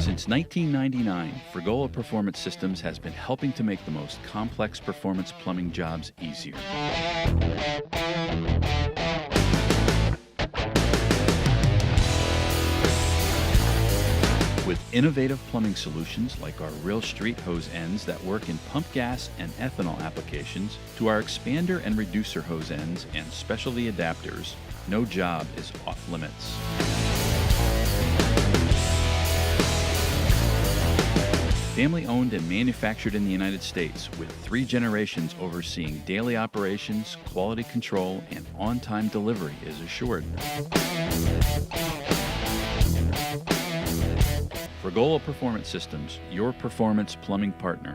Since 1999, Fragola Performance Systems has been helping to make the most complex performance plumbing jobs easier. With innovative plumbing solutions like our Real Street hose ends that work in pump gas and ethanol applications, to our expander and reducer hose ends and specialty adapters, no job is off limits. Family owned and manufactured in the United States, with 3 generations overseeing daily operations, quality control, and on-time delivery is assured. Fragola Performance Systems, your performance plumbing partner.